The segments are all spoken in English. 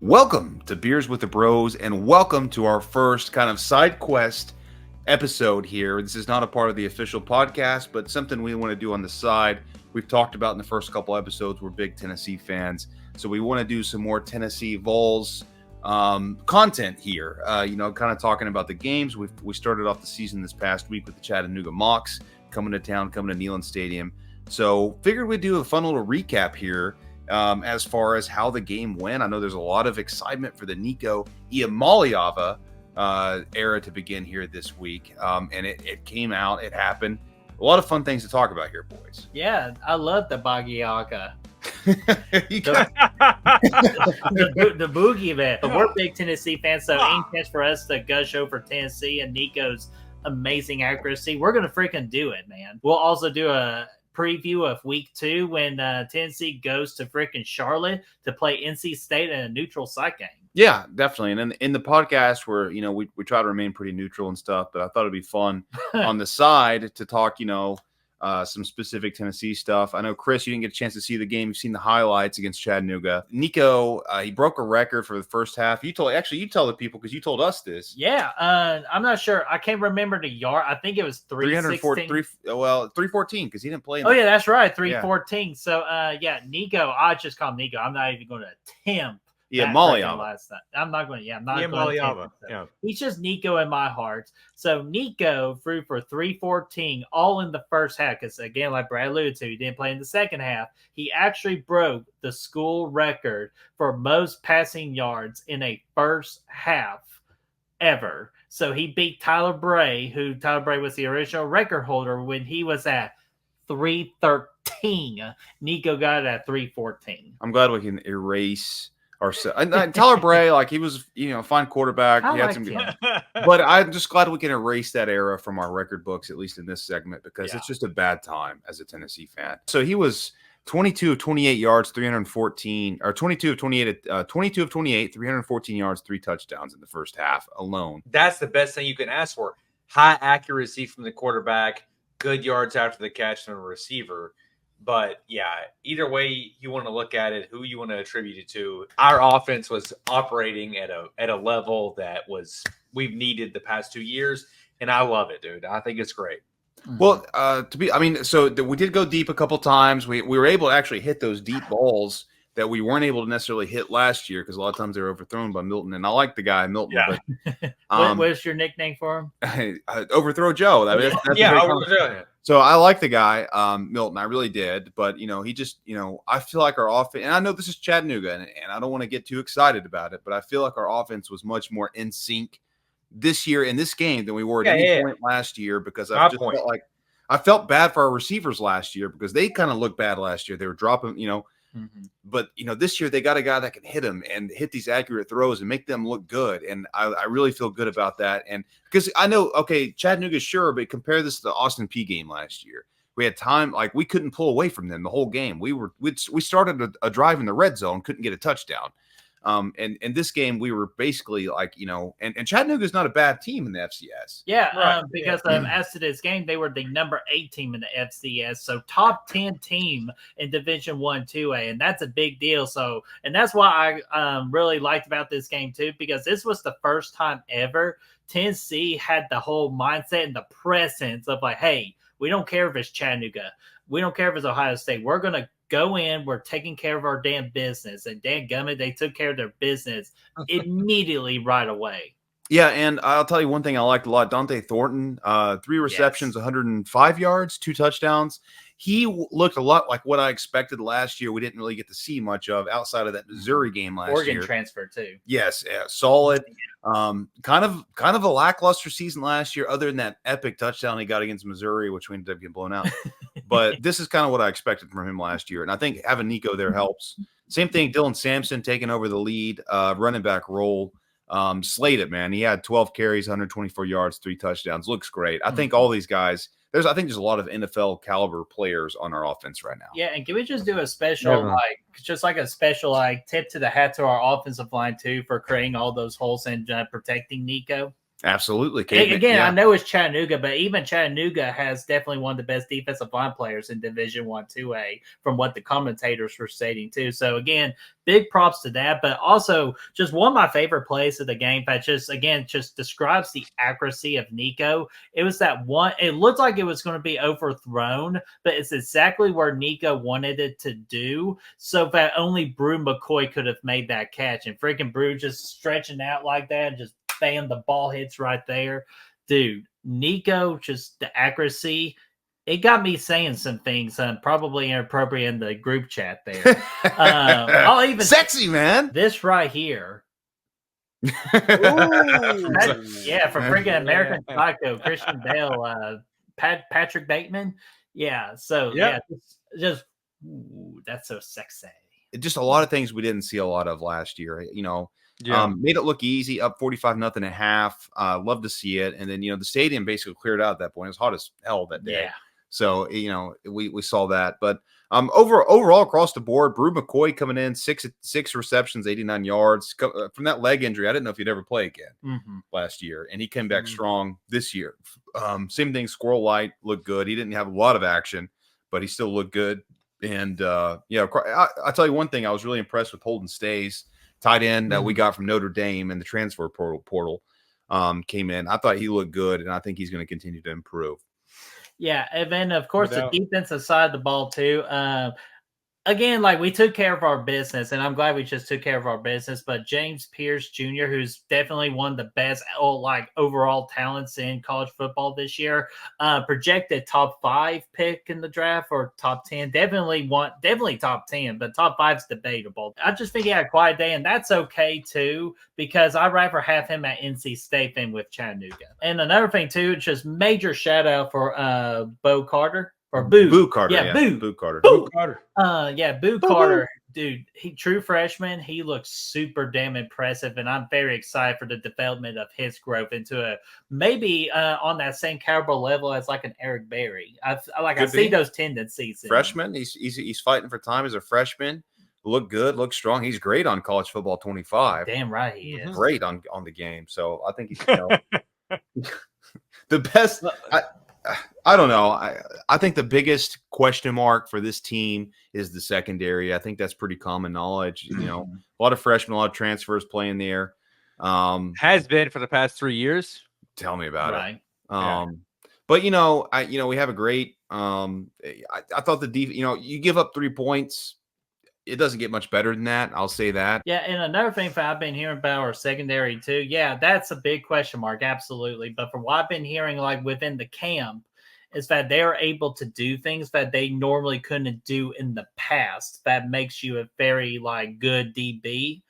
Welcome to Beers with the Bros, and welcome to our first kind of side quest episode here. This is not a part of the official podcast, but something we want to do on the side. We've talked about in the first couple episodes, we're big Tennessee fans, so we want to do some more Tennessee Vols content here. Kind of talking about the games. We started off the season this past week with the Chattanooga Mocs coming to town, coming to Neyland Stadium. So figured we'd do a fun little recap here. As far as how the game went. I know there's a lot of excitement for the Nico Iamaleava era to begin here this week. And it came out, it happened. A lot of fun things to talk about here, boys. Yeah, I love the Bagiaga. The boogie man. But we're big Tennessee fans, so any chance for us to gush over Tennessee and Nico's amazing accuracy, we're going to freaking do it, man. We'll also do a preview of week 2 when Tennessee goes to freaking Charlotte to play NC State in a neutral site game. Yeah, definitely. And in the podcast where, we try to remain pretty neutral and stuff, but I thought it'd be fun on the side to talk, some specific Tennessee stuff. I know, Chris, you didn't get a chance to see the game. You've seen the highlights against Chattanooga. Nico, he broke a record for the first half. You tell the people because you told us this. Yeah, I'm not sure. I can't remember the yard. I think it was 314 because he didn't play. Yeah, that's right, 314. Yeah. So, Nico, I just call him Nico. I'm not even going to attempt. Iamaleava. I'm not going to. I'm not going Iamaleava. to. Yeah. He's just Nico in my heart. So Nico threw for 314 all in the first half. Because again, like Brad alluded to, he didn't play in the second half. He actually broke the school record for most passing yards in a first half ever. So he beat Tyler Bray, Tyler Bray was the original record holder when he was at 313. Nico got it at 314. I'm glad we can erase. And Tyler Bray, he was, a fine quarterback. He had some good, but I'm just glad we can erase that era from our record books, at least in this segment, because it's just a bad time as a Tennessee fan. So he was 22 of 28 yards, 314, or 22 of 28, 314 yards, 3 touchdowns in the first half alone. That's the best thing you can ask for. High accuracy from the quarterback, good yards after the catch from a receiver. But, either way you want to look at it, who you want to attribute it to, our offense was operating at a level that we've needed the past 2 years, and I love it, dude. I think it's great. Well, we did go deep a couple times. We were able to actually hit those deep balls that we weren't able to necessarily hit last year because a lot of times they were overthrown by Milton. And I like the guy, Milton. Yeah. But, what's your nickname for him? Overthrow Joe. That's Overthrow Joe. So I like the guy, Milton. I really did. But, he just, I feel like our offense, and I know this is Chattanooga, and I don't want to get too excited about it, but I feel like our offense was much more in sync this year in this game than we were at any point last year because I felt bad for our receivers last year because they kind of looked bad last year. They were dropping, but this year they got a guy that can hit them and hit these accurate throws and make them look good. And I really feel good about that. And because I know, Chattanooga, sure, but compare this to the Austin P game last year. We had time, we couldn't pull away from them the whole game. We started a drive in the red zone, couldn't get a touchdown. And in this game, we were basically and Chattanooga is not a bad team in the FCS. Yeah, right. Because as to this game, they were the number 8 team in the FCS, so top 10 team in Division 1 2A, and that's a big deal. So, and that's why I really liked about this game too, because this was the first time ever Tennessee had the whole mindset and the presence of hey, we don't care if it's Chattanooga, we don't care if it's Ohio State, we're gonna go in, we're taking care of our damn business. And dadgummit, they took care of their business immediately right away. Yeah, and I'll tell you one thing I liked a lot. Dante Thornton, 3 receptions, 105 yards, 2 touchdowns. He looked a lot like what I expected last year. We didn't really get to see much of outside of that Missouri game last year. Oregon transfer too. Yes, solid. Kind of a lackluster season last year, other than that epic touchdown he got against Missouri, which we ended up getting blown out. But this is kind of what I expected from him last year. And I think having Nico there helps. Same thing, Dylan Sampson taking over the lead, running back role. Slayed it, man. He had 12 carries, 124 yards, 3 touchdowns. Looks great. I think all these guys, there's a lot of NFL caliber players on our offense right now. Yeah, and can we just do a special, a special tip to the hat to our offensive line too for creating all those holes and protecting Nico? Absolutely. Again, I know it's Chattanooga, but even Chattanooga has definitely one of the best defensive line players in Division 1 2A from what the commentators were stating too. So again, big props to that. But also just one of my favorite plays of the game that just describes the accuracy of Nico. It was that one, it looked like it was going to be overthrown, but it's exactly where Nico wanted it to do. So that only Brew McCoy could have made that catch. And freaking Brew just stretching out like that and just bam, the ball hits right there. Dude, Nico, just the accuracy, it got me saying some things probably inappropriate in the group chat there. I'll even sexy, man. This right here. Ooh. Yeah, from freaking American Psycho, Christian Bale, Patrick Bateman. Yeah, so just ooh, that's so sexy. Just a lot of things we didn't see a lot of last year. Made it look easy, up 45-0 at half. Love to see it. And then, the stadium basically cleared out at that point. It was hot as hell that day. Yeah. So, we saw that. But overall across the board, Brew McCoy coming in, six receptions, 89 yards. From that leg injury, I didn't know if he'd ever play again last year. And he came back strong this year. Same thing, Squirrel Light looked good. He didn't have a lot of action, but he still looked good. And, I'll tell you one thing. I was really impressed with Holden Stays, tight end that we got from Notre Dame and the transfer portal came in. I thought he looked good, and I think he's going to continue to improve. Yeah, and then, of course, the defensive side of the ball, too. Again, like we took care of our business, and I'm glad we just took care of our business. But James Pierce Jr., who's definitely one of the best overall talents in college football this year, projected top 5 pick in the draft or top 10. Definitely top 10, but top 5's debatable. I just think he had a quiet day, and that's okay too, because I'd rather have him at NC State than with Chattanooga. And another thing too, just major shout out for Bo Carter. Or Boo Carter. Yeah, Boo Carter. Boo Carter. Boo Carter. Dude, true freshman. He looks super damn impressive, and I'm very excited for the development of his growth into a maybe on that same caliber level as like an Eric Berry. I see those tendencies. Freshman. He's fighting for time as a freshman. Look good, look strong. He's great on College Football 25. Damn right he is. Great on the game. So I think he's the best. I don't know. I think the biggest question mark for this team is the secondary. I think that's pretty common knowledge. A lot of freshmen, a lot of transfers playing there. Has been for the past 3 years. Tell me about it. But we have a great. I thought you give up 3 points. It doesn't get much better than that. I'll say that. Yeah, and another thing that I've been hearing about our secondary too. Yeah, that's a big question mark, absolutely. But from what I've been hearing, like within the camp, is that they're able to do things that they normally couldn't do in the past. That makes you a very good DB.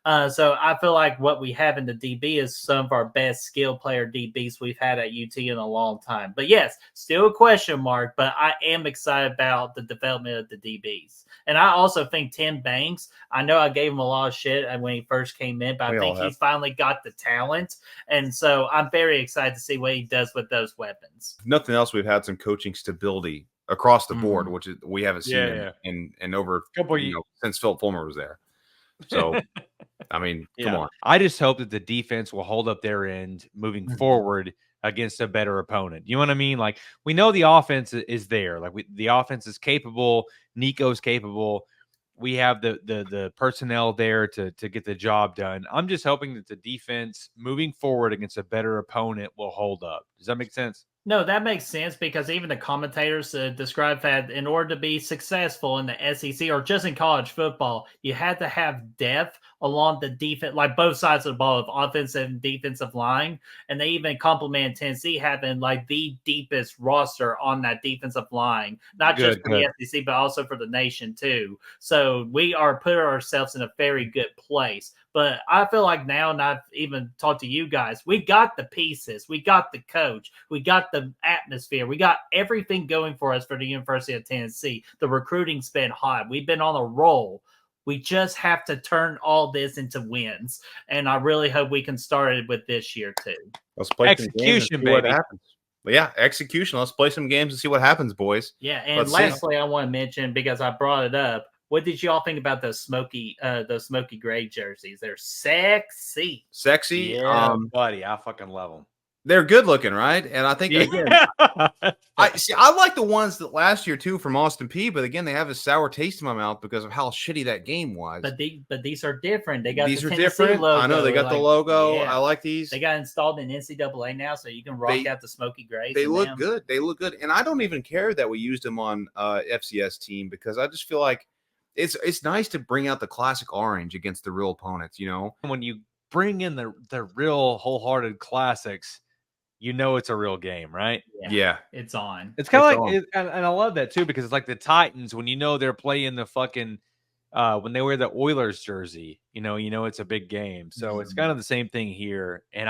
So I feel like what we have in the DB is some of our best skill player DBs we've had at UT in a long time. But yes, still a question mark, but I am excited about the development of the DBs. And I also think Tim Banks, I know I gave him a lot of shit when he first came in, but I think he's finally got the talent. And so I'm very excited to see what he does with those weapons. If nothing else, we've had some coaching stability across the board, which is we haven't seen in over a couple years since Philip Fulmer was there. So, I mean, come on. I just hope that the defense will hold up their end moving forward against a better opponent. You know what I mean? Like, we know the offense is there. Like, the offense is capable. Nico's capable. We have the personnel there to get the job done. I'm just hoping that the defense moving forward against a better opponent will hold up. Does that make sense? No, that makes sense because even the commentators describe that in order to be successful in the SEC or just in college football, you had to have depth along the defense, like both sides of the ball, of offensive and defensive line. And they even compliment Tennessee having the deepest roster on that defensive line, not just for the SEC, but also for the nation too. So we are putting ourselves in a very good place. But I feel like now, and I've even talked to you guys, we got the pieces, we got the coach, we got the atmosphere, we got everything going for us for the University of Tennessee. The recruiting's been hot. We've been on a roll. We just have to turn all this into wins. And I really hope we can start it with this year too. Let's play execution, baby. What happens. But yeah, execution. Let's play some games and see what happens, boys. Yeah, and lastly, I want to mention, because I brought it up, What did you all think about those smoky gray jerseys? They're sexy. Sexy. Yeah, buddy, I fucking love them. They're good looking, right? And I think again, I like the ones that last year too from Austin P. But again, they have a sour taste in my mouth because of how shitty that game was. But these are different. They got these the are Tennessee different. logo. I know they got the logo. Yeah. I like these. They got installed in NCAA now, so you can rock out the smoky grays. They look good. They look good, and I don't even care that we used them on FCS team because I just feel like it's nice to bring out the classic orange against the real opponents. You know, when you bring in the real wholehearted classics, you know it's a real game, right? Yeah. It's on. It's kind of like, and I love that too because it's like the Titans when you know they're playing the fucking when they wear the Oilers jersey, you know it's a big game. So it's kind of the same thing here, and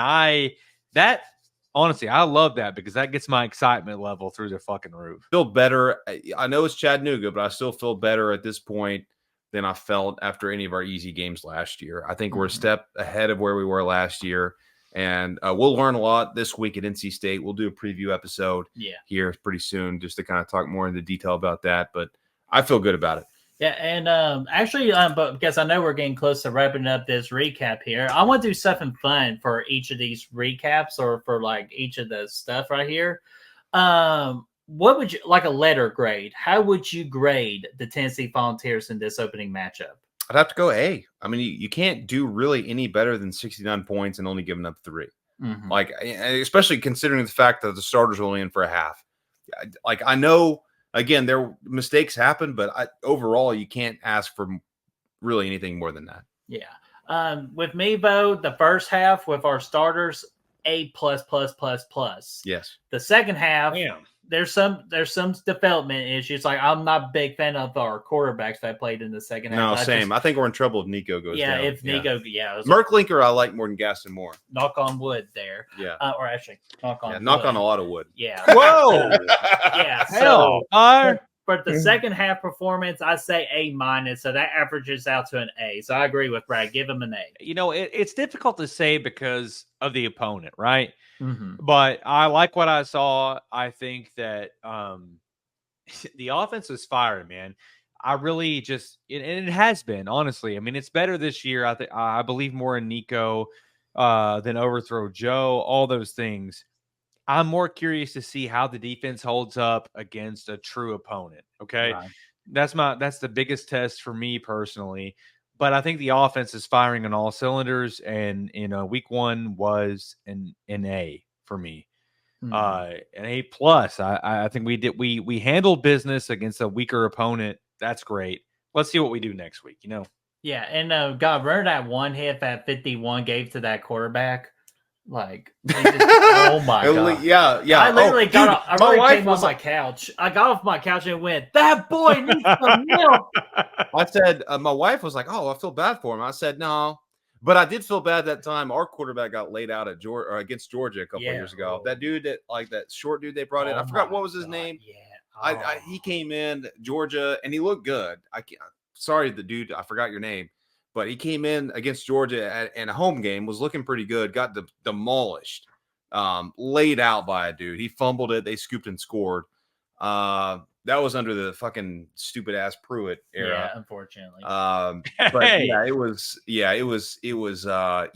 honestly, I love that because that gets my excitement level through the fucking roof. Feel better. I know it's Chattanooga, but I still feel better at this point than I felt after any of our easy games last year. I think we're a step ahead of where we were last year. And we'll learn a lot this week at NC State. We'll do a preview episode here pretty soon just to kind of talk more into detail about that. But I feel good about it. Yeah, and actually, but because I know we're getting close to wrapping up this recap here, I want to do something fun for each of these recaps or for like each of the stuff right here. What would you like a letter grade? How would you grade the Tennessee Volunteers in this opening matchup? I'd have to go A. I mean, you can't do really any better than 69 points and only giving up 3. Like, especially considering the fact that the starters were only in for a half. Like, I know, again, their mistakes happen, but overall, you can't ask for really anything more than that. Yeah. With me, Bo, the first half with our starters, A+++++. Yes. The second half, there's some development issues. Like I'm not a big fan of our quarterbacks that played in the second half. No, same. I think we're in trouble if Nico goes down. If Nico, Merklinker, I like more than Gaston Moore. Knock on wood there. Yeah. Or actually, knock on wood. Knock on a lot of wood. Yeah. Whoa. Yeah. Hell. So for the second half performance, I say A-. So that averages out to an A. So I agree with Brad. Give him an A. You know, it's difficult to say because of the opponent, right? Mm-hmm. But I like what I saw. I think that the offense was firing, man. I really just and it has been, honestly. I mean, it's better this year. I believe more in Nico than Overthrow Joe, all those things. I'm more curious to see how the defense holds up against a true opponent. Okay. Right. That's the biggest test for me personally. But I think the offense is firing on all cylinders, and week 1 was an A for me. An A+. I think we handled business against a weaker opponent. That's great. Let's see what we do next week. Yeah, and God, remember that one hit that 51 gave to that quarterback? Like, oh my God. Yeah. I literally came off my couch. I got off my couch and went, that boy needs some milk. I said, my wife was like, oh, I feel bad for him. I said, no. But I did feel bad that time. Our quarterback got laid out against Georgia a couple of years ago. That dude that short dude they brought in, I forgot what was his name. Yeah. He came in Georgia and he looked good. Sorry, the dude, I forgot your name. But he came in against Georgia in a home game, was looking pretty good, got demolished, laid out by a dude. He fumbled it. They scooped and scored. That was under the fucking stupid ass Pruitt era. Yeah, unfortunately. But it was. I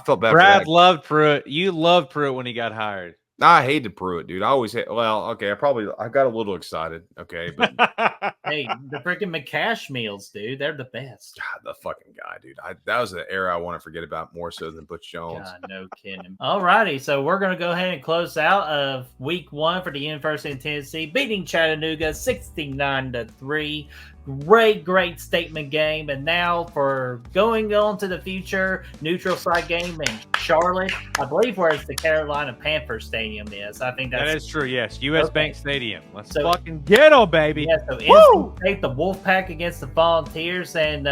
felt bad. Brad loved Pruitt. You loved Pruitt when he got hired. I hated Pruitt, dude. I always hate. Well, okay, I got a little excited. Okay, but hey, the freaking McCash meals, dude, they're the best. God, the fucking guy, dude. That was the era I want to forget about more so than Butch Jones. God, no kidding. All righty, so we're gonna go ahead and close out of week 1 for the University of Tennessee, beating Chattanooga 69-3. Great statement game. And now for going on to the future, neutral site game in Charlotte, I believe where the Carolina Panthers Stadium is. I think that is true. Yes, U.S. Bank Stadium. Let's fucking get them, baby. Yeah, so NC State, the Wolfpack against the Volunteers, and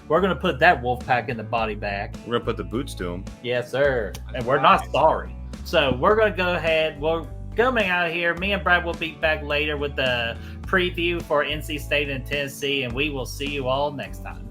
we're gonna put that Wolfpack in the body bag. We're gonna put the boots to them. Yes, sir. And we're not sorry. So we're gonna go ahead. We're coming out here. Me and Brad will be back later with the preview for NC State and Tennessee, and we will see you all next time.